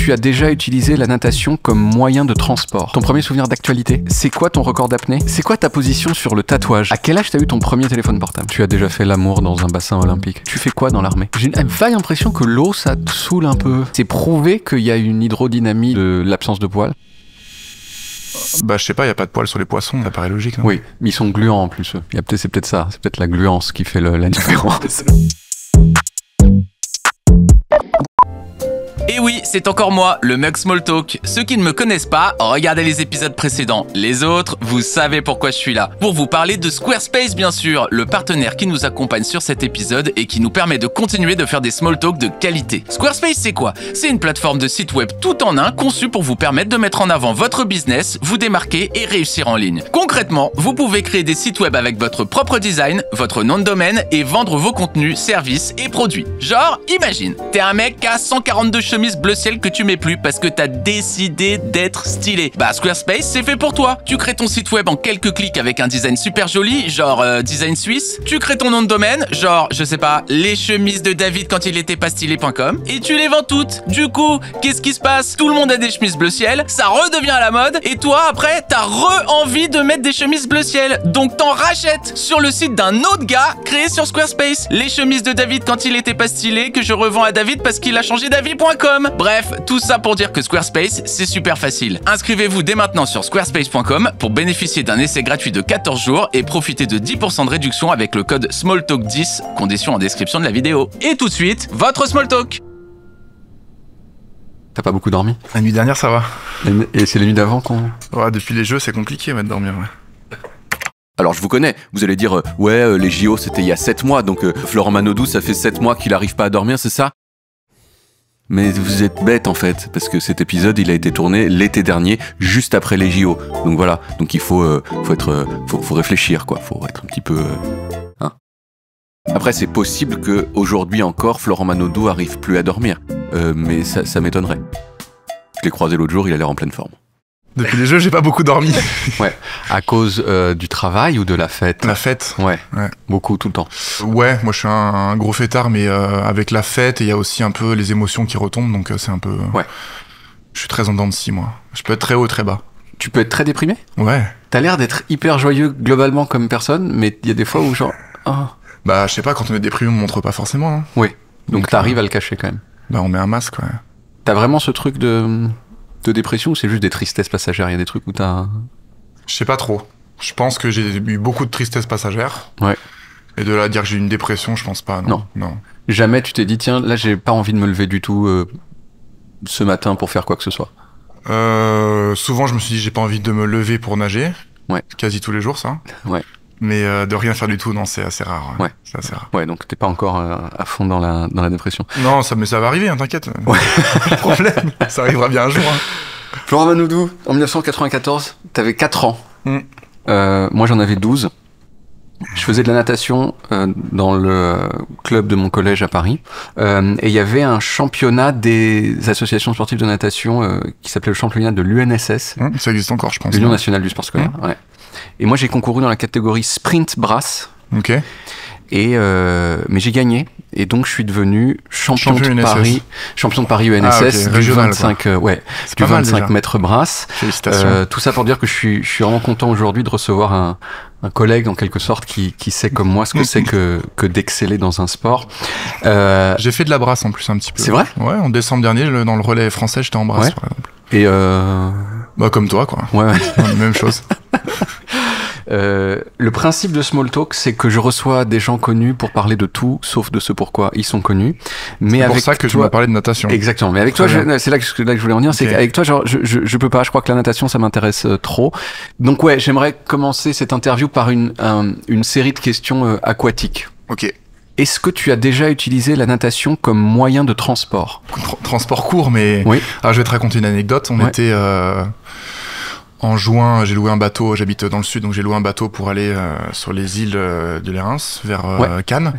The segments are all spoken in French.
tu as déjà utilisé la natation comme moyen de transport? Ton premier souvenir d'actualité? C'est quoi ton record d'apnée? C'est quoi ta position sur le tatouage? À quel âge t'as eu ton premier téléphone portable? Tu as déjà fait l'amour dans un bassin olympique? Tu fais quoi dans l'armée? J'ai une vague impression que l'eau, ça te saoule un peu. C'est prouvé qu'il y a une hydrodynamie de l'absence de poils? Bah, je sais pas, il y a pas de poils sur les poissons, ça paraît logique, non? Oui, mais ils sont gluants en plus. C'est peut-être ça, c'est peut-être la gluance qui fait la différence. Et oui, c'est encore moi, le mug Smalltalk. Ceux qui ne me connaissent pas, regardez les épisodes précédents. Les autres, vous savez pourquoi je suis là. Pour vous parler de Squarespace, bien sûr, le partenaire qui nous accompagne sur cet épisode et qui nous permet de continuer de faire des Smalltalk de qualité. Squarespace, c'est quoi? C'est une plateforme de site web tout en un conçue pour vous permettre de mettre en avant votre business, vous démarquer et réussir en ligne. Concrètement, vous pouvez créer des sites web avec votre propre design, votre nom de domaine et vendre vos contenus, services et produits. Genre, imagine, t'es un mec qui a 142 chemises bleu ciel que tu mets plus parce que t'as décidé d'être stylé. Bah Squarespace, c'est fait pour toi. Tu crées ton site web en quelques clics avec un design super joli, genre design suisse. Tu crées ton nom de domaine, genre, je sais pas, les chemises de David quand il était pas stylé.com, et tu les vends toutes. Du coup, qu'est-ce qui se passe? Tout le monde a des chemises bleu ciel, ça redevient à la mode, et toi après, t'as envie de mettre des chemises bleu ciel. Donc t'en rachètes sur le site d'un autre gars créé sur Squarespace. Les chemises de David quand il était pas stylé que je revends à David parce qu'il a changé d'avis.com. Bref, tout ça pour dire que Squarespace, c'est super facile. Inscrivez-vous dès maintenant sur squarespace.com pour bénéficier d'un essai gratuit de 14 jours et profiter de 10% de réduction avec le code SMALLTALK10, condition en description de la vidéo. Et tout de suite, votre Smalltalk. T'as pas beaucoup dormi? La nuit dernière, ça va. Et c'est les nuits d'avant qu'on... Ouais, depuis les jeux, c'est compliqué de dormir, ouais. Alors je vous connais, vous allez dire ouais les JO c'était il y a 7 mois donc Florent Manodou ça fait 7 mois qu'il arrive pas à dormir, c'est ça? Mais vous êtes bête en fait, parce que cet épisode il a été tourné l'été dernier, juste après les JO. Donc voilà, donc il faut réfléchir quoi, faut être un petit peu... hein. Après c'est possible que aujourd'hui encore Florent Manodou arrive plus à dormir, mais ça m'étonnerait. Je l'ai croisé l'autre jour, il a l'air en pleine forme. Depuis les jeux, j'ai pas beaucoup dormi. Ouais, à cause du travail ou de la fête? La fête. Ouais, beaucoup, tout le temps. Ouais, moi je suis un gros fêtard, mais avec la fête, il y a aussi un peu les émotions qui retombent, donc c'est un peu... Ouais. Je suis très en dents de scie, moi. Je peux être très haut, très bas. Tu peux être très déprimé? Ouais. T'as l'air d'être hyper joyeux globalement comme personne, mais il y a des fois où genre... Oh. Bah, je sais pas, quand on est déprimé, on montre pas forcément. Hein. Oui, donc t'arrives à le cacher quand même. Bah, on met un masque, ouais. T'as vraiment ce truc de dépression ou c'est juste des tristesses passagères? Il y a des trucs où t'as... Je sais pas trop. Je pense que j'ai eu beaucoup de tristesse passagère. Ouais. Et de là à dire que j'ai eu une dépression, je pense pas, non. Non. Jamais tu t'es dit, tiens, là j'ai pas envie de me lever du tout ce matin pour faire quoi que ce soit? Souvent je me suis dit, j'ai pas envie de me lever pour nager. Ouais. Quasi tous les jours, ça. Ouais. Mais de rien faire du tout, non, c'est assez rare. Ouais. C'est assez rare. Ouais, donc t'es pas encore à fond dans la dépression. Non, ça va arriver, hein, t'inquiète. Ouais. Pas de problème, ça arrivera bien un jour. Hein. Florent Manodou, en 1994, t'avais 4 ans. Moi j'en avais 12. Je faisais de la natation dans le club de mon collège à Paris. Et il y avait un championnat des associations sportives de natation qui s'appelait le championnat de l'UNSS. Ça existe encore, je pense. L'Union nationale du sport scolaire, ouais. Et moi j'ai concouru dans la catégorie sprint brasse. Ok. Et mais j'ai gagné et donc je suis devenu champion de UNSS. Paris, UNSS okay, du régional, 25 du 25 mètres brasse. Félicitations. Tout ça pour dire que je suis vraiment content aujourd'hui de recevoir un collègue en quelque sorte qui sait comme moi ce que c'est que d'exceller dans un sport. J'ai fait de la brasse en plus un petit peu. C'est vrai? Ouais, en décembre dernier dans le relais français j'étais en brasse par exemple. Et bah comme toi quoi. Ouais. Même chose. Le principe de Smalltalk, c'est que je reçois des gens connus pour parler de tout, sauf de ce pourquoi ils sont connus. Mais c'est avec pour ça que toi... je me parlais de natation. Exactement. Mais avec toi, c'est là que je voulais en venir. Okay. C'est qu'avec toi, genre, je peux pas. Je crois que la natation, ça m'intéresse trop. Donc ouais, j'aimerais commencer cette interview par une série de questions aquatiques. Ok. Est-ce que tu as déjà utilisé la natation comme moyen de transport? Transport court, mais... Oui. Alors, je vais te raconter une anecdote. On était... En juin, j'ai loué un bateau, j'habite dans le sud, donc j'ai loué un bateau pour aller sur les îles de l'Érins, vers Cannes.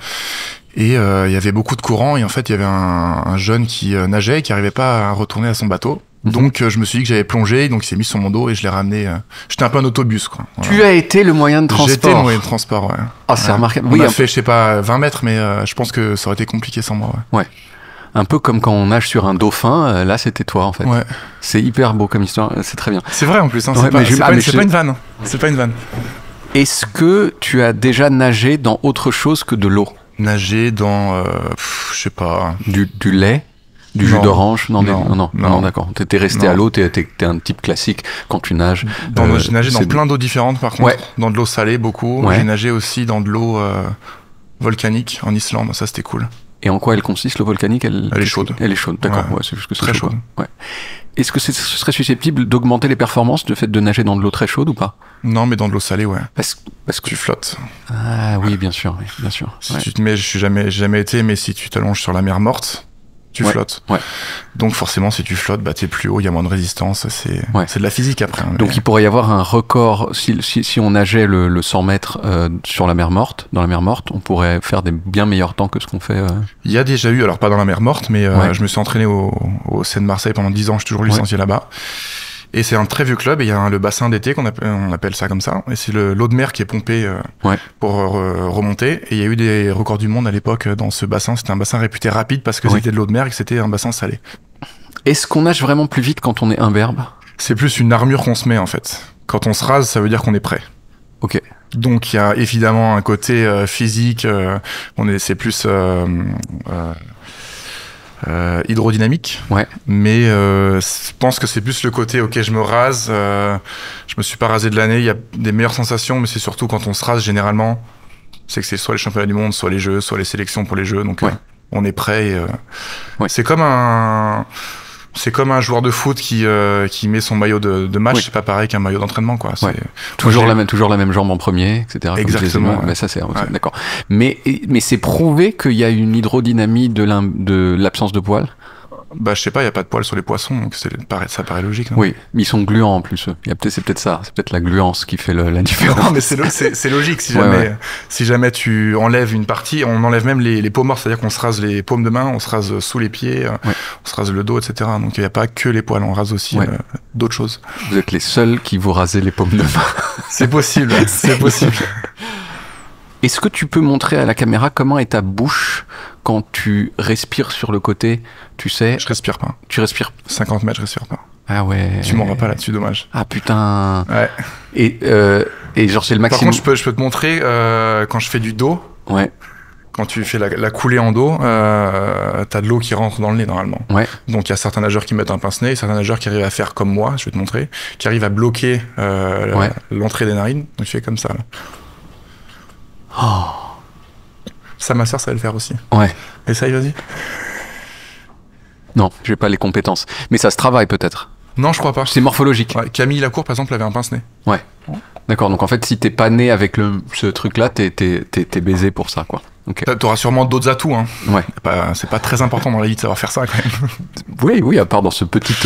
Et il y avait beaucoup de courant, et en fait, il y avait un jeune qui nageait et qui n'arrivait pas à retourner à son bateau. Donc je me suis dit que j'avais plongé, donc il s'est mis sur mon dos et je l'ai ramené. J'étais un peu un autobus, quoi. Voilà. Tu as été le moyen de transport. J'étais le moyen de transport, ouais. Ah, c'est remarquable. On a fait, je sais pas, 20 mètres, mais je pense que ça aurait été compliqué sans moi, ouais. Un peu comme quand on nage sur un dauphin, là c'était toi en fait. Ouais. C'est hyper beau comme histoire, c'est très bien. C'est vrai en plus, hein, Ouais, c'est pas une vanne. C'est pas une vanne. Est-ce que tu as déjà nagé dans autre chose que de l'eau? Nager dans, je sais pas. Du lait? Du jus d'orange? Non, d'accord. T'es resté à l'eau, t'es un type classique quand tu nages. J'ai nagé dans plein d'eaux différentes par contre. Ouais. Dans de l'eau salée beaucoup. Ouais. J'ai nagé aussi dans de l'eau volcanique en Islande, ça c'était cool. Et en quoi elle consiste, l'eau volcanique? Elle est chaude. Elle est chaude, d'accord. Ouais, c'est juste que c'est très chaude. Ouais. Est-ce que ce serait susceptible d'augmenter les performances, le fait de nager dans de l'eau très chaude ou pas? Non, mais dans de l'eau salée, ouais. Parce que tu flottes. Ah oui, bien sûr, oui, bien sûr. Si tu te mets, j'ai jamais été, mais si tu t'allonges sur la mer morte, tu flottes. Ouais. Donc forcément, si tu flottes, t'es plus haut, il y a moins de résistance. C'est de la physique après. Hein, donc il pourrait y avoir un record, si on nageait le 100 mètres sur la mer morte, dans la mer morte, on pourrait faire des bien meilleurs temps que ce qu'on fait. Il y a déjà eu, alors pas dans la mer morte, mais je me suis entraîné au Seine-Marseille pendant 10 ans, je suis toujours licencié là-bas. Et c'est un très vieux club, et il y a le bassin d'été, on appelle ça comme ça, et c'est l'eau de mer qui est pompée pour remonter. Et il y a eu des records du monde à l'époque dans ce bassin. C'était un bassin réputé rapide parce que c'était de l'eau de mer et que c'était un bassin salé. Est-ce qu'on nage vraiment plus vite quand on est imberbe? C'est plus une armure qu'on se met en fait. Quand on se rase, ça veut dire qu'on est prêt. Ok. Donc il y a évidemment un côté physique, c'est plus... hydrodynamique, mais je pense que c'est plus le côté ok, je me rase, je me suis pas rasé de l'année, il y a des meilleures sensations, mais c'est surtout quand on se rase généralement, c'est que c'est soit les championnats du monde, soit les jeux, soit les sélections pour les jeux, donc on est prêt et, c'est comme un joueur de foot qui met son maillot de match, c'est pas pareil qu'un maillot d'entraînement, quoi. Toujours la même jambe en premier, etc. Exactement. Mais ça, c'est d'accord. Mais c'est prouvé qu'il y a une hydrodynamie de l'absence de poils? Je sais pas, il y a pas de poils sur les poissons, donc ça paraît logique. Non? Oui, mais ils sont gluants en plus. C'est peut-être ça, c'est peut-être la gluance qui fait la différence. Non, mais c'est logique. Si jamais tu enlèves une partie, on enlève même les peaux mortes, c'est-à-dire qu'on se rase les paumes de main, on se rase sous les pieds, on se rase le dos, etc. Donc il n'y a pas que les poils, on rase aussi d'autres choses. Vous êtes les seuls qui vous rasez les paumes de main. C'est possible, c'est possible. Est-ce que tu peux montrer à la caméra comment est ta bouche quand tu respires sur le côté, tu sais? Je respire pas. Tu respires 50 mètres, je respire pas. Ah ouais. Tu m'en vas pas là-dessus, dommage. Ah putain. Ouais. Et genre c'est le maximum. Par contre, je peux te montrer quand je fais du dos. Ouais. Quand tu fais la coulée en dos, t'as de l'eau qui rentre dans le nez normalement. Ouais. Donc il y a certains nageurs qui mettent un pince-nez, certains nageurs qui arrivent à faire comme moi, je vais te montrer, qui arrivent à bloquer l'entrée des narines. Donc tu fais comme ça là. Oh. Ça, ma soeur, ça va le faire aussi. Ouais. Essaye, vas-y. Non, j'ai pas les compétences. Mais ça se travaille peut-être. Non, je crois pas. C'est morphologique. Ouais, Camille Lacour, par exemple, avait un pince-nez. Ouais. D'accord, donc en fait, si t'es pas né avec ce truc-là, t'es baisé pour ça, quoi. Okay. T'auras sûrement d'autres atouts, hein. Ouais. C'est pas très important dans la vie de savoir faire ça, quand même. Oui, à part dans ce petite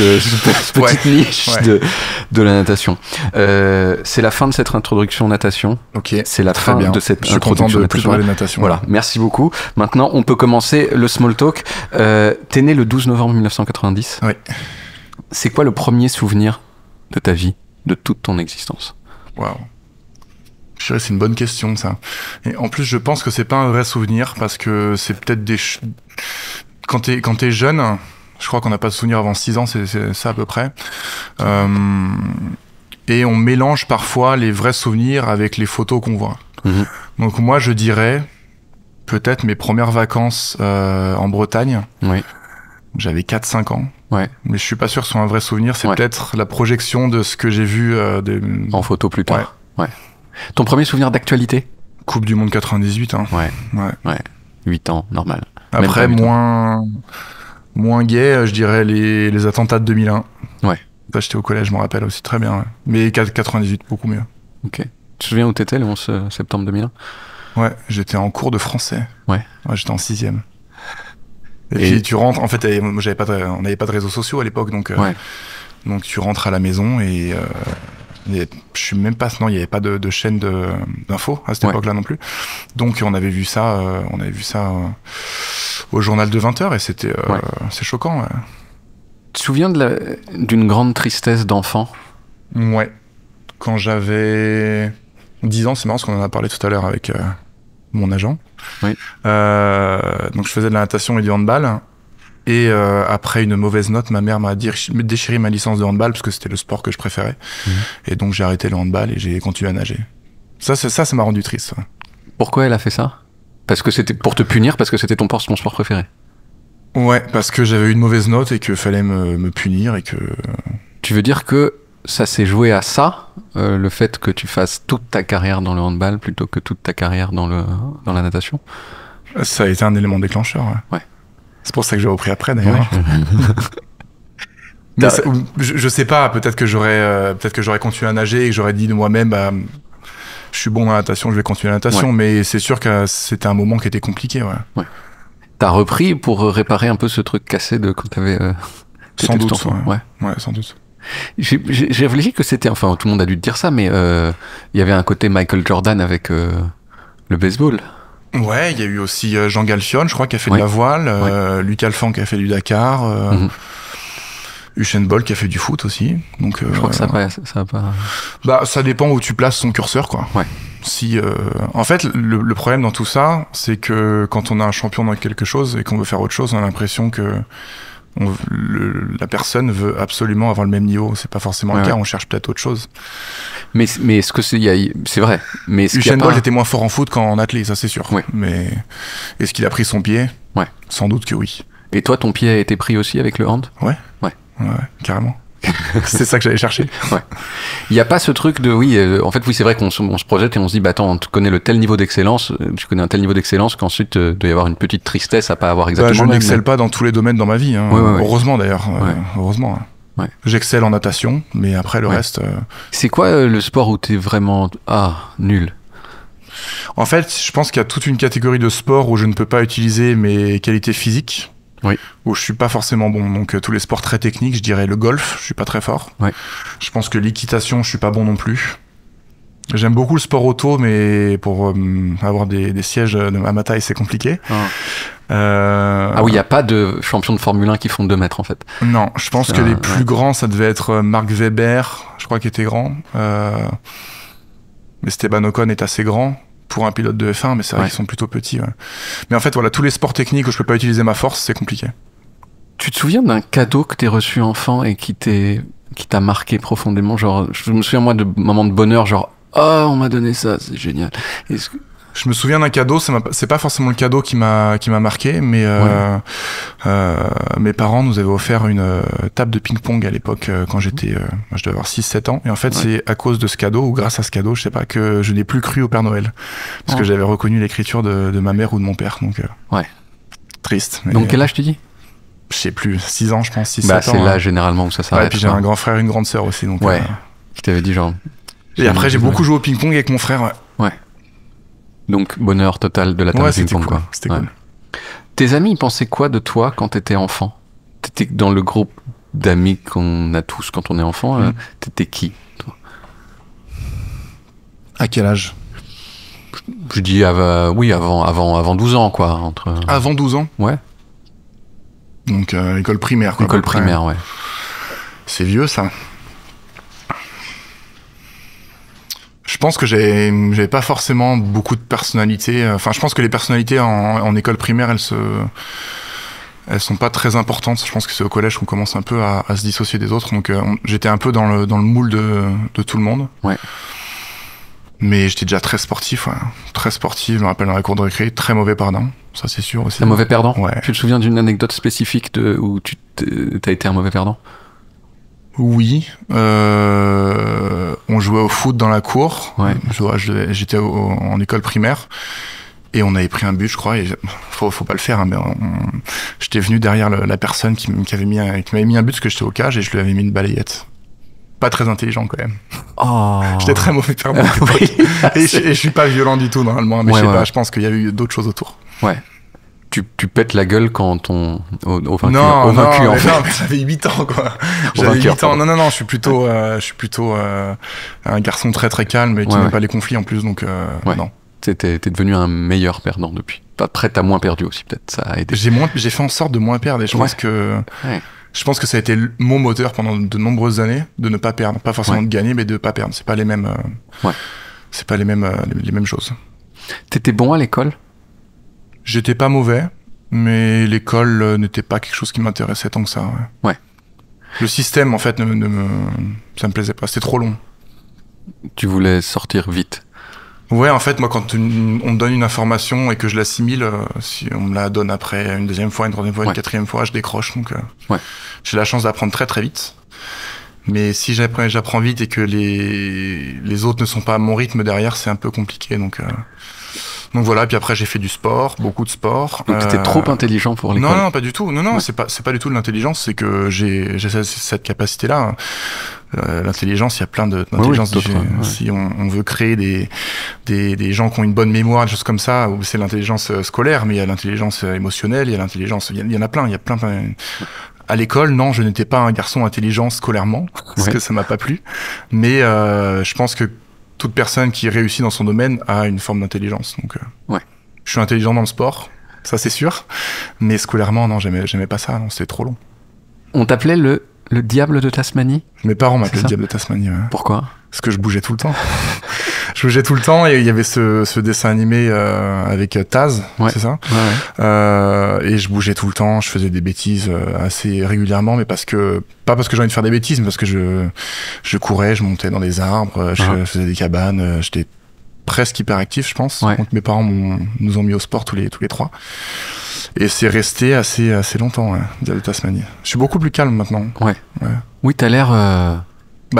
niche de la natation. C'est la fin de cette introduction natation. Ok. C'est la fin de cette introduction natation. Je suis content de plus parler de natation. Voilà, merci beaucoup. Maintenant, on peut commencer le small talk. T'es né le 12 novembre 1990. Oui. C'est quoi le premier souvenir de ta vie, de toute ton existence? Waouh. Je dirais c'est une bonne question, ça. Et en plus, je pense que c'est pas un vrai souvenir parce que c'est peut-être quand t'es jeune, je crois qu'on n'a pas de souvenir avant 6 ans, c'est ça à peu près. Et on mélange parfois les vrais souvenirs avec les photos qu'on voit. Mm-hmm. Donc moi, je dirais peut-être mes premières vacances en Bretagne. Oui. J'avais 4-5 ans. Ouais. Mais je suis pas sûr que ce soit un vrai souvenir. C'est peut-être la projection de ce que j'ai vu en photo plus tard. Ouais. Ton premier souvenir d'actualité? Coupe du Monde 98. Hein. Ouais. 8 ans, normal. Après, moins gai, je dirais les attentats de 2001. Ouais. Ça, j'étais au collège, je m'en rappelle aussi très bien. Ouais. Mais 98, beaucoup mieux. Ok. Tu te souviens où t'étais le 11 septembre 2001? Ouais, j'étais en cours de français. Ouais. J'étais en 6e. Et puis tu rentres, en fait, on n'avait pas de réseaux sociaux à l'époque, donc tu rentres à la maison et je suis même pas, non, il n'y avait pas de chaîne d'infos à cette époque-là non plus. Donc on avait vu ça au journal de 20h et c'était c'est choquant. Ouais. Tu te souviens d'une grande tristesse d'enfant? Ouais. Quand j'avais 10 ans, c'est marrant parce qu'on en a parlé tout à l'heure avec mon agent. Oui. Donc je faisais de la natation et du handball Et après une mauvaise note, ma mère m'a déchiré ma licence de handball parce que c'était le sport que je préférais. Et donc j'ai arrêté le handball et j'ai continué à nager. Ça m'a rendu triste. Ouais. Pourquoi elle a fait ça? Parce que c'était pour te punir, parce que c'était ton sport préféré? Ouais, parce que j'avais eu une mauvaise note et qu'il fallait me punir et que... Tu veux dire que ça s'est joué à ça, le fait que tu fasses toute ta carrière dans le handball plutôt que toute ta carrière dans la natation? Ça a été un élément déclencheur. Ouais. C'est pour ça que j'ai repris après d'ailleurs. Mais je sais pas, peut-être que j'aurais continué à nager et que j'aurais dit de moi-même, bah, je suis bon dans la natation, je vais continuer la natation. Mais c'est sûr que c'était un moment qui était compliqué. Ouais. T'as repris pour réparer un peu ce truc cassé de quand t'avais... sans doute, ouais, sans doute. J'ai réfléchi que c'était... Enfin, tout le monde a dû te dire ça, mais il y avait un côté Michael Jordan avec le baseball. Ouais, il y a eu aussi Jean Galfione, je crois, qui a fait de la voile, Luc Alphand qui a fait du Dakar, Usain Bolt qui a fait du foot aussi. Donc, je crois que ça a pas... Bah, ça dépend où tu places son curseur, quoi. Ouais. Si, en fait, le problème dans tout ça, c'est que quand on a un champion dans quelque chose et qu'on veut faire autre chose, on a l'impression que la personne veut absolument avoir le même niveau. C'est pas forcément le cas, on cherche peut-être autre chose. Mais est-ce que c'est vrai, mais Usain Bolt était moins fort en foot qu'en athlète, ça c'est sûr. Ouais. Mais est-ce qu'il a pris son pied? Ouais. Sans doute que oui. Et toi, ton pied a été pris aussi avec le hand? Ouais, carrément. C'est ça que j'allais chercher. Ouais. Il n'y a pas ce truc de en fait c'est vrai qu'on se projette et on se dit bah attends, tu connais le tel niveau d'excellence, tu connais un tel niveau d'excellence qu'ensuite doit y avoir une petite tristesse à pas avoir exactement. Je n'excelle pas dans tous les domaines dans ma vie. Hein. Heureusement d'ailleurs. Heureusement. Ouais. J'excelle en natation, mais après le reste. C'est quoi le sport où t'es vraiment nul? En fait, je pense qu'il y a toute une catégorie de sports où je ne peux pas utiliser mes qualités physiques. Oui. Où je suis pas forcément bon. Donc tous les sports très techniques, je dirais le golf, je suis pas très fort. Ouais. Je pense que l'équitation, je suis pas bon non plus. J'aime beaucoup le sport auto, mais pour avoir des sièges à ma taille, c'est compliqué. Ah oui, il n'y a pas de champions de Formule 1 qui font 2 mètres en fait. Non, je pense que les plus grands, ça devait être Mark Webber, je crois qu'il était grand. Mais Esteban Ocon est assez grand pour un pilote de F1, mais c'est vrai qu'ils sont plutôt petits. Ouais. Mais en fait, voilà, tous les sports techniques où je peux pas utiliser ma force, c'est compliqué. Tu te souviens d'un cadeau que t'es reçu enfant et qui t'a marqué profondément? Genre, je me souviens moi de moments de bonheur, genre on m'a donné ça, c'est génial. Je me souviens d'un cadeau, c'est pas forcément le cadeau qui m'a marqué, mais mes parents nous avaient offert une table de ping-pong à l'époque quand je devais avoir 6-7 ans. Et en fait, c'est à cause de ce cadeau, ou grâce à ce cadeau, je sais pas, que je n'ai plus cru au Père Noël. Parce que j'avais reconnu l'écriture de ma mère ou de mon père. Donc, triste. Mais, donc quel âge tu dis? Je sais plus, 6 ans je pense, 6-7 ans. C'est là généralement où ça s'arrête. Et puis j'ai un grand frère et une grande sœur aussi. Donc, qui t'avait dit genre... Et après j'ai beaucoup joué au ping-pong avec mon frère. Ouais. Donc bonheur total de la table de ping-pong. Cool. C'était cool. Tes amis, ils pensaient quoi de toi quand t'étais enfant? T'étais dans le groupe d'amis qu'on a tous quand on est enfant. T'étais qui, toi? À quel âge? Je dis avant 12 ans, quoi. Avant 12 ans? Ouais. Donc école primaire, quoi. École primaire, ouais. C'est vieux, ça. Je pense que j'avais pas forcément beaucoup de personnalité. Enfin, je pense que les personnalités en école primaire, elles sont pas très importantes. Je pense que c'est au collège qu'on commence un peu à se dissocier des autres. Donc, j'étais un peu dans le moule de tout le monde. Ouais. Mais j'étais déjà très sportif, très sportif. Je me rappelle dans la cour de récré, très mauvais perdant. Ça, c'est sûr aussi. Un mauvais perdant? Ouais. Tu te souviens d'une anecdote spécifique où t'as été un mauvais perdant? Oui, on jouait au foot dans la cour. Ouais. J'étais en école primaire et on avait pris un but, je crois. Et faut pas le faire, hein, mais j'étais venu derrière la personne qui m'avait mis un but parce que j'étais au cage et je lui avais mis une balayette. Pas très intelligent quand même. Oh. J'étais très mauvais perdant. Oui. Et je suis pas violent du tout normalement, mais je pense qu'il y a eu d'autres choses autour. Ouais. Tu pètes la gueule quand au vaincu, non, en fait. Non, mais j'avais 8 ans, quoi. J'avais 8 ans. Non, je suis plutôt un garçon très très calme et qui n'aime pas les conflits en plus, donc non. T'es devenu un meilleur perdant depuis. Après, t'as moins perdu aussi, peut-être, ça a aidé. J'ai fait en sorte de moins perdre et je pense que ça a été mon moteur pendant de nombreuses années, de ne pas perdre. Pas forcément de gagner, mais de ne pas perdre. C'est pas les mêmes, les mêmes choses. T'étais bon à l'école? J'étais pas mauvais, Mais l'école n'était pas quelque chose qui m'intéressait tant que ça. Ouais. Le système, en fait, ça me plaisait pas. C'était trop long. Tu voulais sortir vite. Ouais, en fait, moi, quand on me donne une information et que je l'assimile, si on me la donne après une deuxième fois, une troisième fois, une quatrième fois, je décroche. Donc, j'ai la chance d'apprendre très très vite. Mais si j'apprends vite et que les autres ne sont pas à mon rythme derrière, c'est un peu compliqué. Donc voilà, puis après j'ai fait du sport, beaucoup de sport. Donc t'étais trop intelligent pour l'école. Non, pas du tout. Non, c'est pas du tout de l'intelligence, c'est que j'ai cette capacité-là. L'intelligence, il y a plein d'intelligence. Si on veut créer des gens qui ont une bonne mémoire, des choses comme ça, c'est l'intelligence scolaire, mais il y a l'intelligence émotionnelle, il y a l'intelligence, il y en a plein, il y a plein. À l'école, non, je n'étais pas un garçon intelligent scolairement, parce que ça m'a pas plu. Mais je pense que toute personne qui réussit dans son domaine a une forme d'intelligence. Donc, je suis intelligent dans le sport, ça c'est sûr. Mais scolairement, non, j'aimais pas ça, non, c'était trop long. On t'appelait le diable de Tasmanie ? Mes parents m'appelaient le diable de Tasmanie. Ouais. Pourquoi ? Parce que je bougeais tout le temps. Je bougeais tout le temps et il y avait ce dessin animé avec Taz, c'est ça ? Et je bougeais tout le temps, je faisais des bêtises assez régulièrement, mais pas parce que j'ai envie de faire des bêtises, mais parce que je courais, je montais dans les arbres, je faisais des cabanes, j'étais presque hyperactif, je pense. Donc mes parents nous ont mis au sport tous les trois. Et c'est resté assez longtemps, diable de Tasmanie. Je suis beaucoup plus calme maintenant. Ouais. Oui, t'as l'air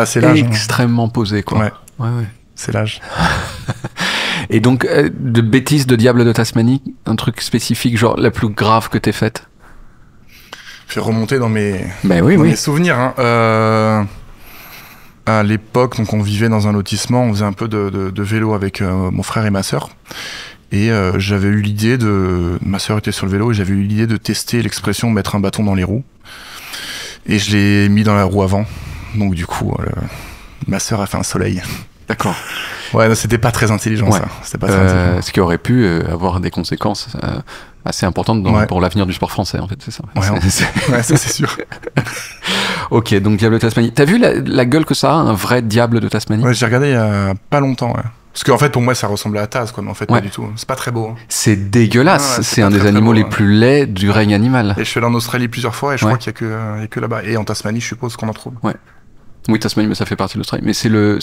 c'est l'âge, extrêmement posé, quoi. Ouais. C'est l'âge. Et donc, de bêtises de diable de Tasmanie, un truc spécifique, genre la plus grave que t'aies faite ? Je vais remonter dans mes souvenirs. À l'époque, donc on vivait dans un lotissement, on faisait un peu de vélo avec mon frère et ma sœur. Et j'avais eu l'idée ma sœur était sur le vélo et j'avais eu l'idée de tester l'expression mettre un bâton dans les roues. Et je l'ai mis dans la roue avant. Donc du coup, ma sœur a fait un soleil. D'accord. Ouais, non, c'était pas très intelligent ça. C'était pas très intelligent. Ce qui aurait pu avoir des conséquences assez importantes pour l'avenir du sport français, en fait, c'est ça. Ouais, ça c'est sûr. Ok, donc diable de Tasmanie. T'as vu la gueule que ça a, un vrai diable de Tasmanie ? Ouais, j'ai regardé il y a pas longtemps, Parce qu'en fait, pour moi, ça ressemblait à Taz, quoi, mais en fait, pas du tout. C'est pas très beau. C'est dégueulasse. C'est un des animaux les plus laids du règne animal. Et je suis allé en Australie plusieurs fois et je crois qu'il y a que là-bas. Et en Tasmanie, je suppose qu'on en trouve. Ouais. Oui, Tasmanie, mais ça fait partie de l'Australie. Mais c'est le.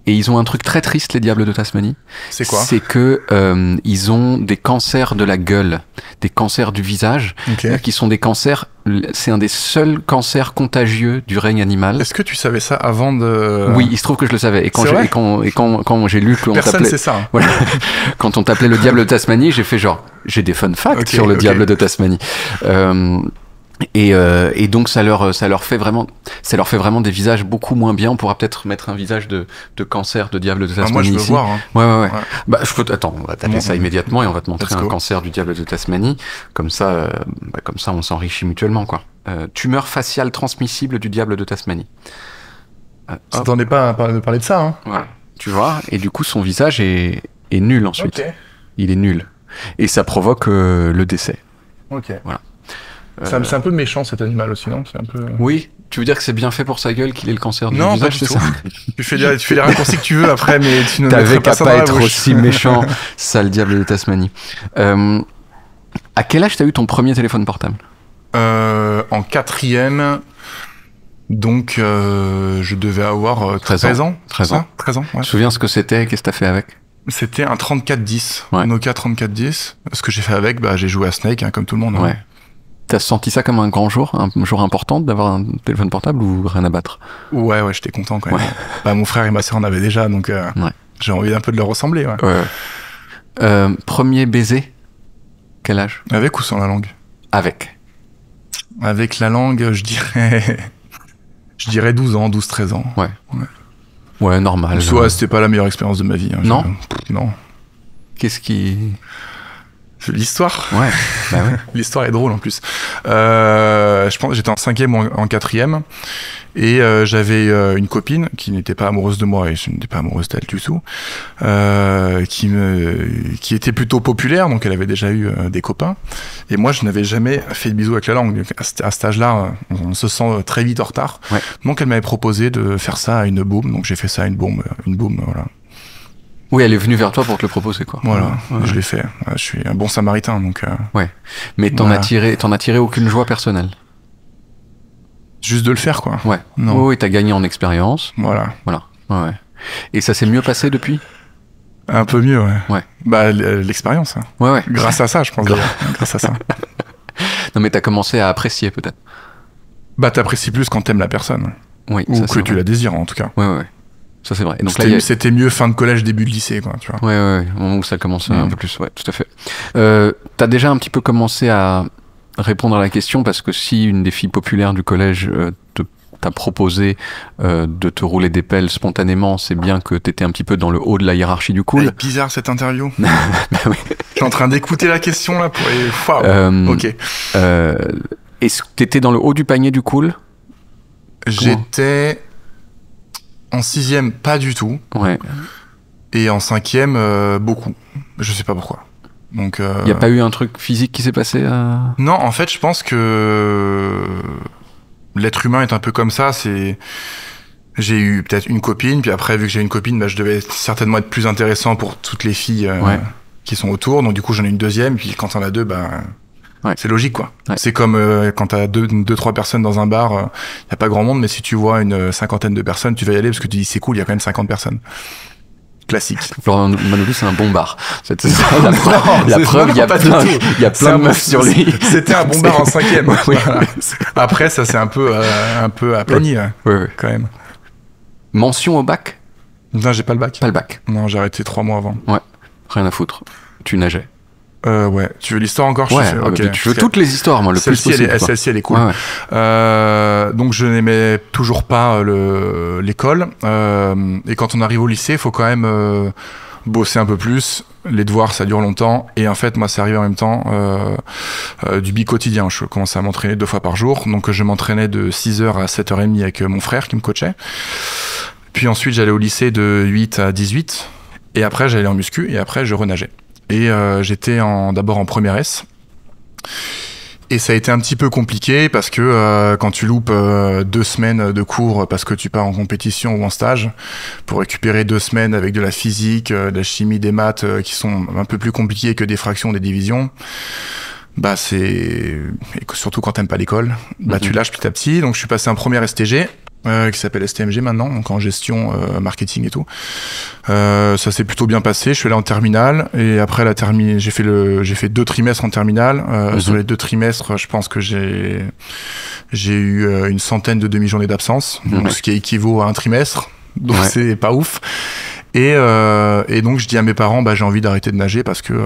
Et ils ont un truc très triste, les diables de Tasmanie. C'est quoi ? C'est que ils ont des cancers de la gueule, des cancers du visage, qui sont des cancers. C'est un des seuls cancers contagieux du règne animal. Est-ce que tu savais ça avant de... Oui, il se trouve que je le savais. Et quand j'ai lu qu'on Personne t'appelait... sait ça. Voilà. Quand on t'appelait le diable de Tasmanie, j'ai fait genre, j'ai des fun facts sur le diable de Tasmanie. Et donc ça leur fait vraiment des visages beaucoup moins bien. On pourra peut-être mettre un visage de cancer de diable de Tasmanie moi je veux ici. voir. Ouais. Bah attends, on va taper ça immédiatement et on va te montrer un cancer du diable de Tasmanie. Comme ça on s'enrichit mutuellement, quoi. Tumeur faciale transmissible du diable de Tasmanie. Je t'attendais pas à parler de ça, hein. Voilà. Tu vois, et du coup son visage est nul ensuite. Il est nul. Et ça provoque le décès. Ok. Voilà. C'est un peu méchant cet animal aussi, non ? C'est un peu... Oui, tu veux dire que c'est bien fait pour sa gueule qu'il ait le cancer du visage ? Non, pas du tout. Tu fais les raccourcis que tu veux après, mais tu ne t'avais pas qu'à ça pas dans la être bouche. aussi méchant, sale diable de Tasmanie. À quel âge t'as eu ton premier téléphone portable ? En 4e, donc je devais avoir 13 ans. 13 ans. 13 ans, ouais. Tu te souviens ce que c'était ? Qu'est-ce que t'as fait avec ? C'était un 3410, Nokia 3410. Ce que j'ai fait avec, j'ai joué à Snake, comme tout le monde. Ouais. T'as senti ça comme un grand jour, un jour important d'avoir un téléphone portable ou rien à battre ? Ouais, j'étais content quand même. Mon frère et ma sœur en avaient déjà, donc j'ai envie un peu de leur ressembler. Premier baiser ? Quel âge ? Avec ou sans la langue ? Avec. Avec la langue, je dirais 12 ans, 12-13 ans. Ouais, normal. C'était pas la meilleure expérience de ma vie. Non ? Non. Qu'est-ce qui... L'histoire. Ouais. L'histoire est drôle en plus. Je pense que j'étais en 5e ou en 4e et j'avais une copine qui n'était pas amoureuse de moi et je n'étais pas amoureuse d'elle du tout, qui était plutôt populaire, donc elle avait déjà eu des copains et moi je n'avais jamais fait de bisous avec la langue. À cet âge-là, on se sent très vite en retard. Donc elle m'avait proposé de faire ça à une boum, donc j'ai fait ça à une boum, voilà. Oui, elle est venue vers toi pour te le proposer, quoi. Voilà, je l'ai fait. Je suis un bon samaritain, donc... Ouais, mais t'en as tiré aucune joie personnelle? Juste de le faire, quoi. Ouais. Non. Oui, t'as gagné en expérience. Voilà. Ouais. Et ça s'est mieux passé depuis? Un peu mieux, ouais. Ouais. Bah, l'expérience. Hein. Ouais. Grâce à ça, je pense. Grâce à ça. Non, mais t'as commencé à apprécier, peut-être. Bah, t'apprécies plus quand t'aimes la personne. Oui. Ou que tu la désires, en tout cas. Ouais. Ça, c'est vrai. Et donc c'était mieux fin de collège, début de lycée, quoi, tu vois. Ouais. Au moment où ça commence un peu plus, ouais, tout à fait. T'as déjà un petit peu commencé à répondre à la question, parce que si une des filles populaires du collège t'a proposé de te rouler des pelles spontanément, c'est bien que t'étais un petit peu dans le haut de la hiérarchie du cool. C'est bizarre cette interview. Bah oui. Je suis en train d'écouter la question là pour les... Ok. Est-ce que t'étais dans le haut du panier du cool? J'étais en 6e, pas du tout. Ouais. Et en 5e, beaucoup. Je sais pas pourquoi. Donc. Y a pas eu un truc physique qui s'est passé? Non, en fait, je pense que l'être humain est un peu comme ça. J'ai eu peut-être une copine, puis après, vu que j'ai une copine, bah, je devais certainement être plus intéressant pour toutes les filles qui sont autour. Donc du coup, j'en ai une deuxième, puis quand t'en as deux, bah, c'est logique, quoi. Ouais. C'est comme quand t'as deux, trois personnes dans un bar, y a pas grand monde, mais si tu vois une cinquantaine de personnes, tu vas y aller parce que tu dis c'est cool, il y a quand même 50 personnes. Classique. Florent Manodou, c'est un bon bar. C'est ça, la preuve, il y a plein de meufs sur lui. C'était un bon bar en 5e. Voilà. Après, ça c'est un peu aplani, quand même. Mention au bac? Non, j'ai pas le bac. Pas le bac. Non, j'ai arrêté 3 mois avant. Ouais, rien à foutre. Tu nageais. Ouais. Tu veux l'histoire encore? Ouais, je veux toutes les histoires, moi, le plus possible. Celle-ci, elle est cool. Ouais. Donc, je n'aimais toujours pas l'école. Et quand on arrive au lycée, il faut quand même bosser un peu plus. Les devoirs, ça dure longtemps. Et en fait, moi, c'est arrivé en même temps du bi-quotidien. Je commençais à m'entraîner 2 fois par jour. Donc, je m'entraînais de 6h à 7h30 avec mon frère qui me coachait. Puis ensuite, j'allais au lycée de 8 à 18. Et après, j'allais en muscu. Et après, je renageais. Et j'étais d'abord en première S. Et ça a été un petit peu compliqué parce que quand tu loupes 2 semaines de cours parce que tu pars en compétition ou en stage, pour récupérer 2 semaines avec de la physique, de la chimie, des maths qui sont un peu plus compliquées que des fractions, des divisions, bah et surtout quand t'aimes pas l'école, bah tu lâches petit à petit. Donc je suis passé en première STG. Qui s'appelle STMG maintenant, donc en gestion, marketing et tout. Ça s'est plutôt bien passé. Je suis allé en terminale et après j'ai fait 2 trimestres en terminale. Sur les 2 trimestres, je pense que j'ai eu une centaine de demi-journées d'absence, donc ce qui équivaut à un trimestre. Donc c'est pas ouf. Et donc je dis à mes parents, bah j'ai envie d'arrêter de nager parce que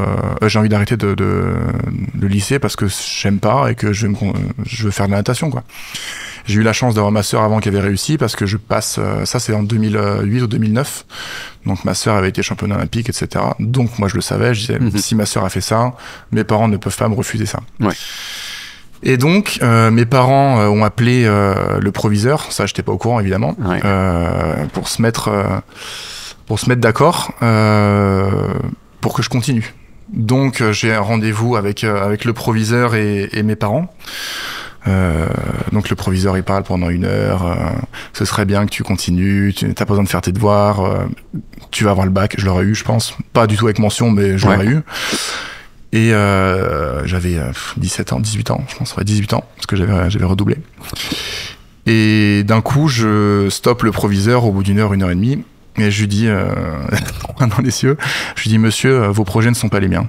j'ai envie d'arrêter le lycée parce que j'aime pas et que je veux faire de la natation, quoi. J'ai eu la chance d'avoir ma sœur avant qui avait réussi parce que je passe, ça c'est en 2008 ou 2009, donc ma sœur avait été championne olympique, etc. Donc moi je le savais, je disais si ma sœur a fait ça, mes parents ne peuvent pas me refuser ça. Ouais. Et donc mes parents ont appelé le proviseur, ça j'étais pas au courant évidemment, pour se mettre d'accord pour que je continue. Donc j'ai un rendez-vous avec le proviseur et mes parents. Donc le proviseur il parle pendant 1 heure, ce serait bien que tu continues, t'as pas besoin de faire tes devoirs, tu vas avoir le bac. Je l'aurais eu, je pense, pas du tout avec mention, mais je l'aurais eu. Et j'avais 17 ans, 18 ans, je pense, 18 ans, parce que j'avais redoublé. Et d'un coup je stoppe le proviseur au bout d'1 heure, 1 heure et demie, et je lui dis dans les cieux, je lui dis monsieur, vos projets ne sont pas les miens.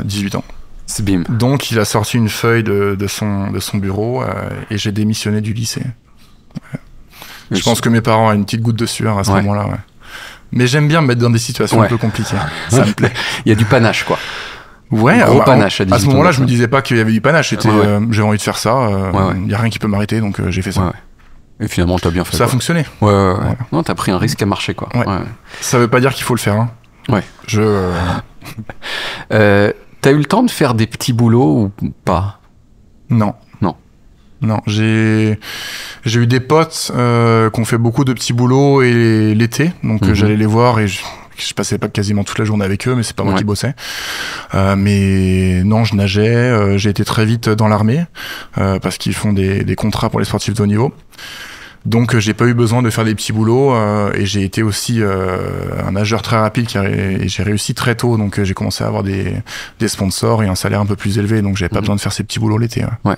18 ans. Bim. Donc il a sorti une feuille de son bureau et j'ai démissionné du lycée. Ouais. Je pense que mes parents ont une petite goutte de sueur à ce moment-là. Ouais. Mais j'aime bien me mettre dans des situations un peu compliquées. Ça me plaît. Il y a du panache, quoi. Ouais, gros panache à 18 ans. À ce moment-là, je me disais pas qu'il y avait du panache. J'ai envie de faire ça. Il y a rien qui peut m'arrêter, donc j'ai fait ça. Et finalement, t'as bien fait. Ça a fonctionné. Ouais. Non, t'as pris un risque à marcher, quoi. Ouais. Ça veut pas dire qu'il faut le faire. Hein. Ouais. T'as eu le temps de faire des petits boulots ou pas? Non. J'ai eu des potes qui ont fait beaucoup de petits boulots et l'été, donc j'allais les voir et je passais pas quasiment toute la journée avec eux, mais c'est pas moi qui bossais. Mais non, je nageais. J'ai été très vite dans l'armée parce qu'ils font des contrats pour les sportifs de haut niveau. Donc j'ai pas eu besoin de faire des petits boulots et j'ai été aussi un nageur très rapide et j'ai réussi très tôt, donc j'ai commencé à avoir des sponsors et un salaire un peu plus élevé, donc j'avais pas besoin de faire ces petits boulots l'été. Ouais.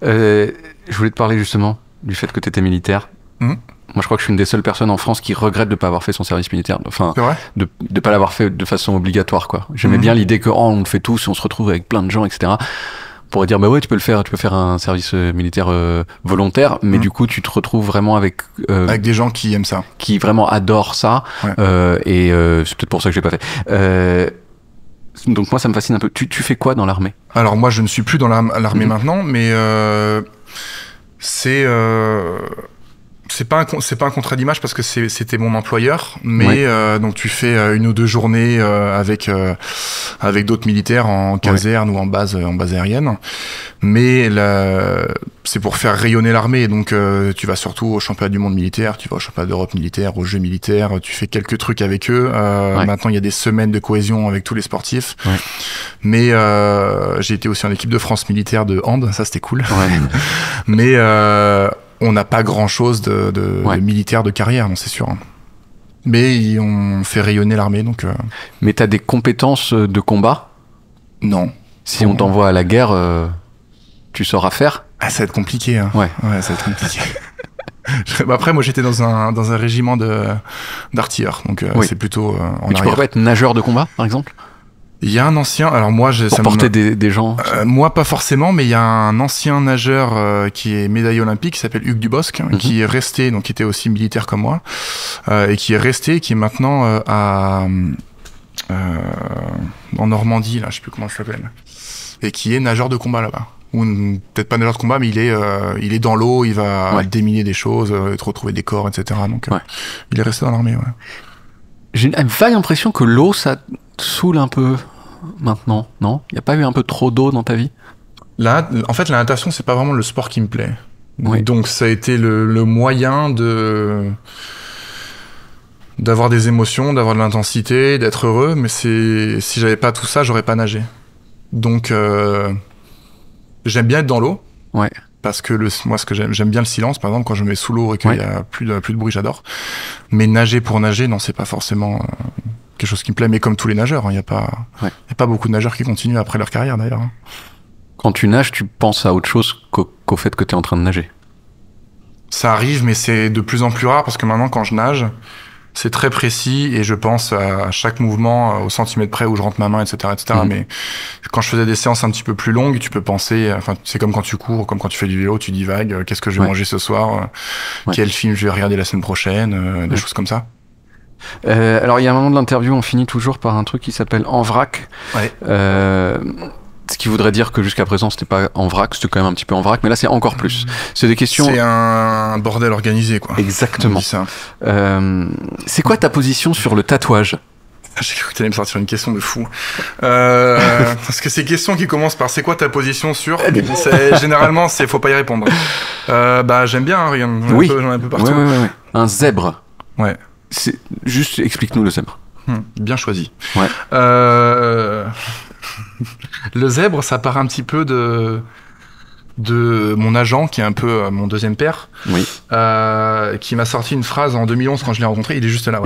Je voulais te parler justement du fait que tu étais militaire. Moi je crois que je suis une des seules personnes en France qui regrette de pas avoir fait son service militaire, enfin de pas l'avoir fait de façon obligatoire quoi. J'aimais bien l'idée que on le fait tous, on se retrouve avec plein de gens, etc. On pourrait dire bah ouais tu peux faire un service militaire volontaire, mais du coup tu te retrouves vraiment avec des gens qui aiment ça, qui vraiment adorent ça, et c'est peut-être pour ça que j'ai pas fait. Donc moi ça me fascine un peu. Tu fais quoi dans l'armée? Alors moi je ne suis plus dans l'armée maintenant, mais c'est pas un contrat d'image parce que c'était mon employeur, mais donc tu fais 1 ou 2 journées avec d'autres militaires en caserne ou en base aérienne, mais c'est pour faire rayonner l'armée, donc tu vas surtout au championnat du monde militaire, tu vas au championnat d'Europe militaire, aux jeux militaires, tu fais quelques trucs avec eux. Maintenant il y a des semaines de cohésion avec tous les sportifs, mais j'ai été aussi en équipe de France militaire de hand, ça c'était cool. Mais on n'a pas grand-chose de militaire de carrière, non, c'est sûr. Mais on fait rayonner l'armée, donc... Mais t'as des compétences de combat? Non. Si on t'envoie à la guerre, tu sauras faire? Ah, ça va être compliqué. Hein. Ouais, ça va être compliqué. Après, moi, j'étais dans un régiment d'artilleurs, donc c'est plutôt en arrière. Tu pourrais pas être nageur de combat, par exemple? Il y a un ancien, alors moi... Pour porter des gens moi, pas forcément, mais il y a un ancien nageur qui est médaillé olympique, qui s'appelle Hugues Dubosc, qui est resté, donc qui était aussi militaire comme moi, et qui est resté, qui est maintenant en Normandie, là, je sais plus comment ça s'appelle, et qui est nageur de combat là-bas. Ou peut-être pas nageur de combat, mais il est dans l'eau, il va déminer des choses, retrouver des corps, etc. Donc il est resté dans l'armée, J'ai une vague impression que l'eau, ça saoule un peu maintenant, non? Il n'y a pas eu un peu trop d'eau dans ta vie? Là, en fait, la natation, c'est pas vraiment le sport qui me plaît. Oui. Donc ça a été le moyen d'avoir des émotions, d'avoir de l'intensité, d'être heureux, mais si j'avais pas tout ça, j'aurais pas nagé. Donc j'aime bien être dans l'eau. Ouais. Parce que moi, ce que j'aime bien le silence, par exemple, quand je me mets sous l'eau et qu'il y a plus de bruit, j'adore. Mais nager pour nager, non, c'est pas forcément quelque chose qui me plaît, mais comme tous les nageurs, il n'y a pas beaucoup de nageurs qui continuent après leur carrière, d'ailleurs. Quand tu nages, tu penses à autre chose qu'au fait que tu es en train de nager? Ça arrive, mais c'est de plus en plus rare, parce que maintenant, quand je nage, c'est très précis, et je pense à chaque mouvement, au centimètre près où je rentre ma main, etc. Mais quand je faisais des séances un petit peu plus longues, tu peux penser, c'est comme quand tu cours, comme quand tu fais du vélo, tu divagues, qu'est-ce que je vais manger ce soir, quel film je vais regarder la semaine prochaine, des choses comme ça. Alors il y a un moment de l'interview, on finit toujours par un truc qui s'appelle En vrac. Ce qui voudrait dire que jusqu'à présent c'était pas en vrac, c'était quand même un petit peu en vrac, mais là c'est encore plus. C'est des questions. C'est un bordel organisé, quoi. Exactement. On dit ça. C'est quoi ta position sur le tatouage? J'ai cru que tu allais me sortir une question de fou. Parce que ces questions qui commencent par c'est quoi ta position sur, généralement faut pas y répondre. J'aime bien, hein, regarde, j'en ai un peu partout. Ouais. Un zèbre. Ouais. Juste explique-nous le zèbre. Bien choisi. Ouais. Le zèbre, ça part un petit peu de mon agent, qui est un peu mon deuxième père, qui m'a sorti une phrase en 2011 quand je l'ai rencontré. Il est juste là,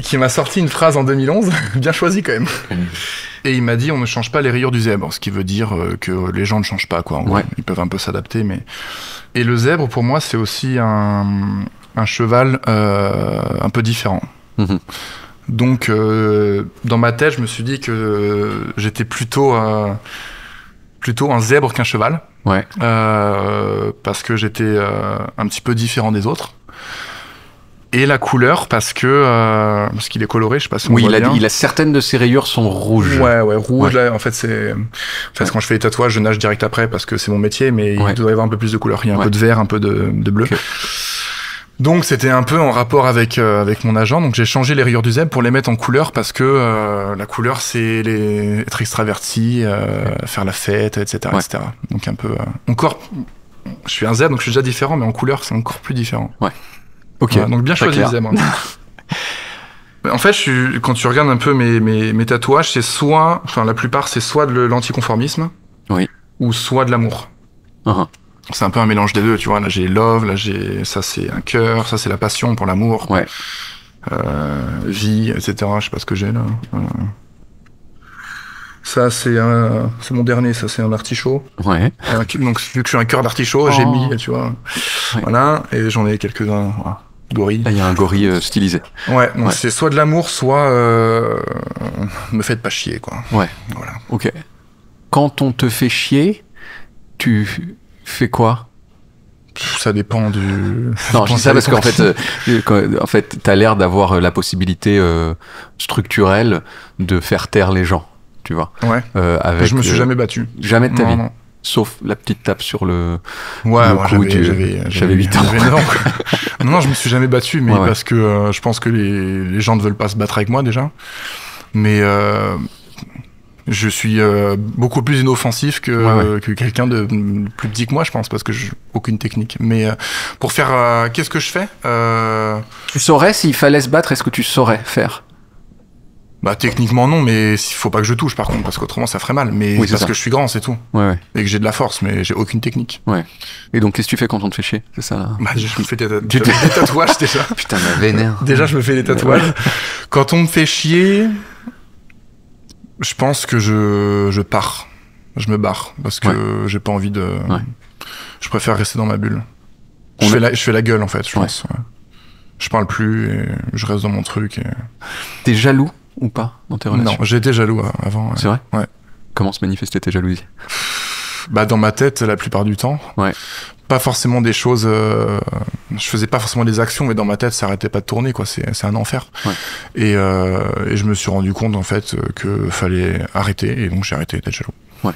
qui m'a sorti une phrase en 2011, bien choisi quand même. Et il m'a dit, on ne change pas les rayures du zèbre, ce qui veut dire que les gens ne changent pas, quoi. En gros. Ils peuvent un peu s'adapter, mais... Et le zèbre, pour moi, c'est aussi un cheval un peu différent. Donc, dans ma tête, je me suis dit que j'étais plutôt un zèbre qu'un cheval. Parce que j'étais un petit peu différent des autres. Et la couleur, parce qu'il est coloré, je sais pas si on voit bien. Certaines de ses rayures sont rouges. Rouge. Là, en fait, quand je fais les tatouages, je nage direct après parce que c'est mon métier, mais il doit y avoir un peu plus de couleur. Il y a un peu de vert, un peu de bleu. Okay. Donc c'était un peu en rapport avec mon agent, donc j'ai changé les rayures du zèbre pour les mettre en couleur parce que la couleur c'est être extraverti, faire la fête, etc. Donc un peu encore, je suis un zèbre donc je suis déjà différent, mais en couleur c'est encore plus différent. Ok. Donc bien choisi le zèbre. En fait, quand tu regardes un peu mes tatouages, la plupart c'est soit de l'anticonformisme, ou soit de l'amour. c'est un peu un mélange des deux, tu vois. Là, j'ai love, là, ça, c'est un cœur, ça, c'est la passion pour l'amour. Ouais. Vie, etc. Je sais pas ce que j'ai là. Ça, c'est mon dernier, ça, c'est un artichaut. Ouais. Donc, vu que je suis un cœur d'artichaut, j'ai mis, tu vois. Ouais. Voilà. Et j'en ai quelques-uns. Voilà. Gorille. Là, il y a un gorille stylisé. Ouais, donc c'est soit de l'amour, soit me faites pas chier, quoi. Ouais. Voilà. Ok. Quand on te fait chier, tu fais quoi? Ça dépend du... Non, je dis ça parce qu'en fait, t'as l'air d'avoir la possibilité structurelle de faire taire les gens, tu vois. Ouais. Avec, je me suis jamais battu. Jamais de ta vie. Non. Sauf la petite tape sur le cou. J'avais 8 ans. J'avais 9 ans. Non, je me suis jamais battu, mais parce que je pense que les gens ne veulent pas se battre avec moi déjà. Mais je suis beaucoup plus inoffensif que quelqu'un de plus petit que moi, je pense, parce que j'ai aucune technique. Mais pour faire... qu'est-ce que je fais Tu saurais s'il fallait se battre, est-ce que tu saurais faire? Bah techniquement non, mais il faut pas que je touche par contre, parce qu'autrement ça ferait mal. Mais parce que je suis grand, c'est tout. Ouais. Et que j'ai de la force, mais j'ai aucune technique. Ouais. Et donc qu'est-ce que tu fais quand on te fait chier? C'est ça là? Bah je me fais des tatouages déjà. Putain, ma vénère. Déjà je me fais des tatouages. Ouais. Quand on me fait chier, je pense que je pars. Je me barre, parce que j'ai pas envie de... Ouais. Je préfère rester dans ma bulle. Je fais la gueule en fait, je pense. Ouais. Je parle plus et je reste dans mon truc. Et... T'es jaloux ou pas dans tes relations? Non, j'étais jaloux avant. Ouais. C'est vrai? Ouais. Comment se manifestait tes jalousies? Bah dans ma tête la plupart du temps. Ouais. Pas forcément des choses... je faisais pas forcément des actions, mais dans ma tête ça arrêtait pas de tourner, quoi. C'est un enfer. Ouais. Et je me suis rendu compte en fait que fallait arrêter, et donc j'ai arrêté d'être jaloux. Ouais.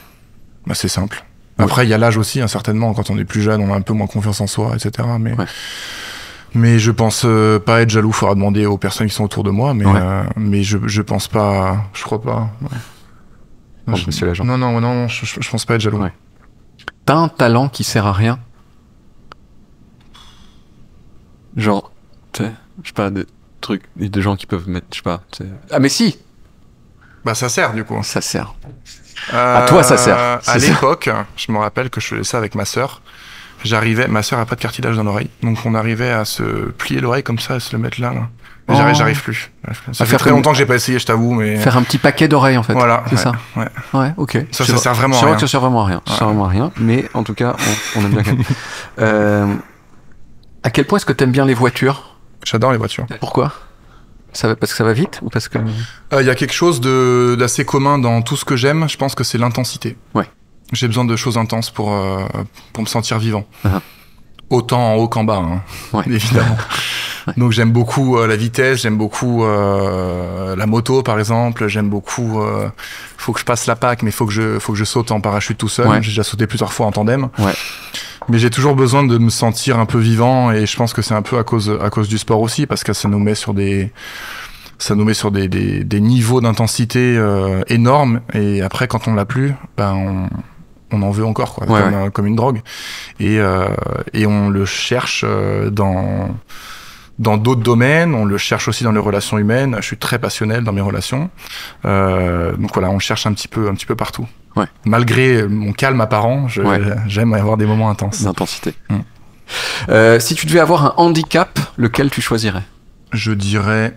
Bah c'est simple. Après il y a l'âge aussi, hein, certainement. Quand on est plus jeune, on a un peu moins confiance en soi, etc. Mais... Ouais. Mais je pense pas être jaloux, faudra demander aux personnes qui sont autour de moi, mais je pense pas, je crois pas. Ouais. Non, monsieur l'agent. Non, je pense pas être jaloux. Ouais. T'as un talent qui sert à rien? Genre, je sais pas, des trucs, des gens qui peuvent mettre, je sais pas. Ah mais si! Bah ça sert du coup. Ça sert. À toi ça sert. À l'époque, je me rappelle que je faisais ça avec ma sœur. Ma sœur a pas de cartilage dans l'oreille, donc on arrivait à se plier l'oreille comme ça, à se le mettre là. Mais j'arrive plus. Ça fait très longtemps que j'ai pas essayé, je t'avoue, mais... Faire un petit paquet d'oreilles en fait. Voilà. C'est ça. Ouais, ok. Ça sert vraiment à rien. C'est vrai que ça sert vraiment à rien. Ça sert vraiment à rien, mais en tout cas, on aime bien quand même. À quel point est-ce que t'aimes bien les voitures? J'adore les voitures. Pourquoi? Parce que ça va vite ou parce que... y a quelque chose d'assez commun dans tout ce que j'aime, je pense que c'est l'intensité. Ouais. J'ai besoin de choses intenses pour me sentir vivant. Autant en haut qu'en bas, hein, évidemment. Donc j'aime beaucoup la vitesse, j'aime beaucoup la moto par exemple, j'aime beaucoup... faut que je passe la PAC, mais faut que je saute en parachute tout seul. J'ai déjà sauté plusieurs fois en tandem. Mais j'ai toujours besoin de me sentir un peu vivant, et je pense que c'est un peu à cause du sport aussi, parce que ça nous met sur des niveaux d'intensité énormes, et après quand on l'a plus, ben on en veut encore, quoi, comme une drogue, et on le cherche dans d'autres domaines, on le cherche aussi dans les relations humaines. Je suis très passionnel dans mes relations, donc voilà, on le cherche un petit peu partout. Malgré mon calme apparent, j'aime avoir des moments intenses. D'intensité. Si tu devais avoir un handicap, lequel tu choisirais? Je dirais...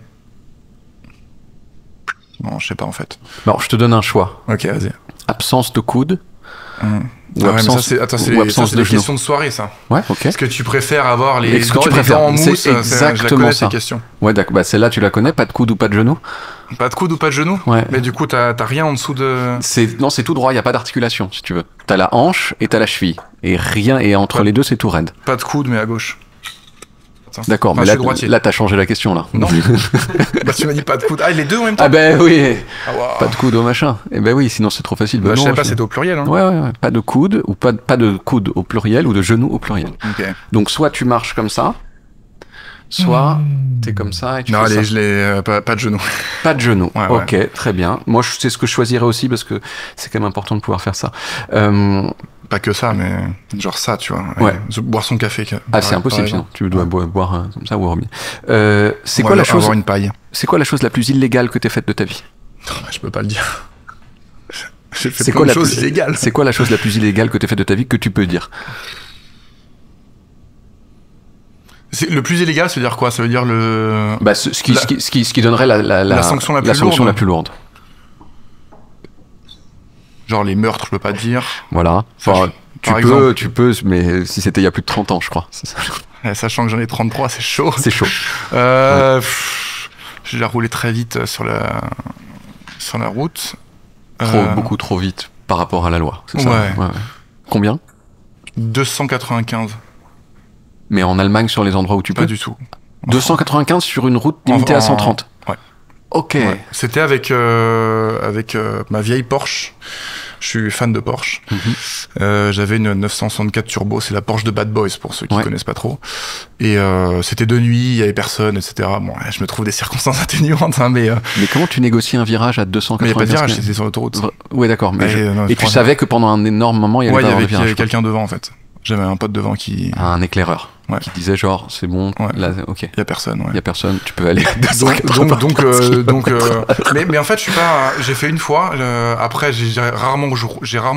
Bon, je sais pas en fait. Bon, je te donne un choix. Ok, vas-y. Absence de coude. Ou absence, c'est des questions de soirée, ça. Ouais, ok. Est-ce que tu préfères avoir les dents en mousse? C'est exactement ça. Question. Ouais, d'accord. Bah, celle-là, tu la connais? Pas de coude ou pas de genou? Pas de coude ou pas de genou? Ouais. Mais du coup, t'as rien en dessous de... Non, c'est tout droit, y a pas d'articulation, si tu veux. T'as la hanche et t'as la cheville. Et rien, et entre les deux, c'est tout raide. Pas de coude, mais à gauche. D'accord, mais là t'as changé la question là. Non. Bah tu m'as dit pas de coude. Ah, les deux en même temps. Ah ben oui. Pas de coude au machin. Eh ben oui, sinon c'est trop facile. Bah, je sais pas, c'était au pluriel. Hein. Ouais. Pas de coude ou pas de coude au pluriel ou de genou au pluriel. Okay. Donc soit tu marches comme ça, soit t'es comme ça et tu fais ça. Je l'ai pas de genou. Pas de genou. Ok, très bien. Moi c'est ce que je choisirais aussi parce que c'est quand même important de pouvoir faire ça. Pas que ça, mais genre ça, tu vois. Boire son café. C'est impossible sinon. Tu dois boire comme ça ou au robinet. C'est quoi avoir une paille. C'est quoi la chose la plus illégale que t'aies faite de ta vie? Je peux pas le dire. J'ai fait plein de choses illégales. C'est quoi la chose la plus illégale que t'aies faite de ta vie que tu peux dire? Le plus illégal, ça veut dire quoi? Ça veut dire le... Bah, ce qui donnerait la sanction la plus lourde. Genre les meurtres, je peux pas dire. Voilà. Enfin, tu peux, mais si c'était il y a plus de 30 ans, je crois. Sachant que j'en ai 33, c'est chaud. C'est chaud. J'ai roulé très vite sur la route. Beaucoup trop vite par rapport à la loi, c'est ça? Ouais. Combien? 295. Mais en Allemagne, sur les endroits où tu peux? Pas du tout. 295 sur une route limitée à 130? Ouais. Ok. Ouais. C'était avec ma vieille Porsche. Je suis fan de Porsche. J'avais une 964 Turbo, c'est la Porsche de Bad Boys pour ceux qui connaissent pas trop. Et c'était de nuit, il y avait personne, etc. Bon, je me trouve des circonstances atténuantes, hein, mais comment tu négocies un virage à 295? Mais il n'y a pas de virage, c'était sur l'autoroute. Oui, d'accord. Et tu savais que pendant un énorme moment, il y avait quelqu'un devant, en fait. J'avais un pote devant qui... Un éclaireur. Qui disait genre, c'est bon, là, ok. Il y a personne, Il y a personne, tu peux aller. Mais en fait, je suis pas... J'ai fait une fois, après, j'ai rarement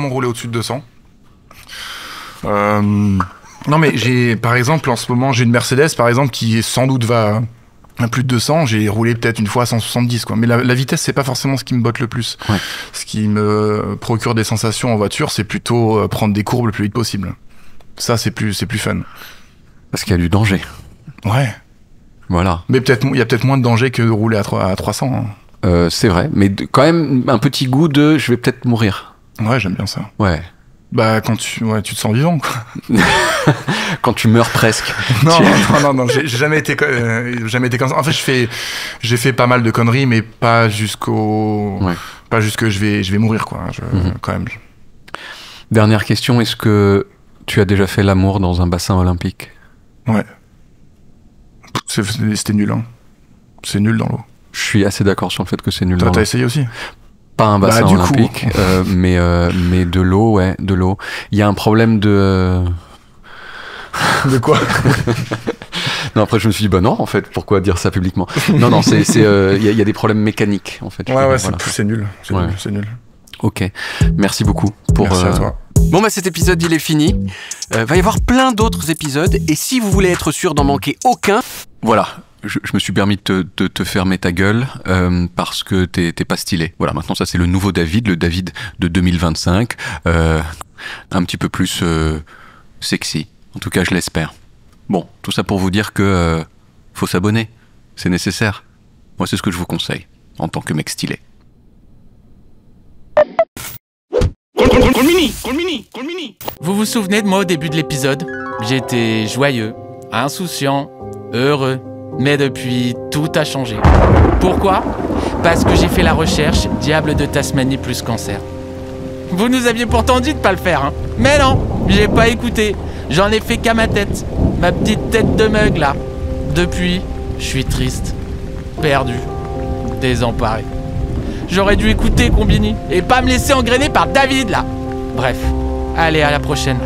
roulé au-dessus de 200. Non, mais par exemple, en ce moment, j'ai une Mercedes, par exemple, qui sans doute va à plus de 200. J'ai roulé peut-être une fois à 170, quoi. Mais la vitesse, c'est pas forcément ce qui me botte le plus. Ce qui me procure des sensations en voiture, c'est plutôt prendre des courbes le plus vite possible. Ça, c'est plus fun. Parce qu'il y a du danger. Ouais. Voilà. Mais il y a peut-être moins de danger que de rouler à 300. Hein. C'est vrai, mais quand même un petit goût de je vais peut-être mourir. Ouais, j'aime bien ça. Ouais. Bah, quand tu te sens vivant, quoi. Quand tu meurs presque. Non, j'ai jamais été comme ça. En fait, j'ai fait pas mal de conneries, mais pas jusqu'au... Ouais. Pas jusque je vais mourir, quoi. Quand même. Dernière question, est-ce que tu as déjà fait l'amour dans un bassin olympique? Ouais. C'était nul, hein. C'est nul dans l'eau. Je suis assez d'accord sur le fait que c'est nul dans l'eau. T'as essayé aussi? Pas un bassin olympique, mais de l'eau, ouais, de l'eau. Il y a un problème de... De quoi? Non, après je me suis dit, bah non, en fait, pourquoi dire ça publiquement? Non, il y a des problèmes mécaniques, en fait. Ouais, c'est nul. C'est nul. Ok, merci beaucoup pour... Merci à toi. Bon bah cet épisode il est fini, va y avoir plein d'autres épisodes et si vous voulez être sûr d'en manquer aucun, voilà, je me suis permis de te fermer ta gueule parce que t'es pas stylé. Voilà, maintenant ça c'est le nouveau David, le David de 2025, un petit peu plus sexy, en tout cas je l'espère. Bon, tout ça pour vous dire que faut s'abonner, c'est nécessaire. Moi c'est ce que je vous conseille en tant que mec stylé. Vous vous souvenez de moi au début de l'épisode? J'étais joyeux, insouciant, heureux. Mais depuis, tout a changé. Pourquoi? Parce que j'ai fait la recherche Diable de Tasmanie plus cancer. Vous nous aviez pourtant dit de pas le faire, hein? Mais non, j'ai pas écouté. J'en ai fait qu'à ma tête. Ma petite tête de meug, là. Depuis, je suis triste, perdu, désemparé. J'aurais dû écouter Combini et pas me laisser engrainer par David, là. Bref, allez, à la prochaine.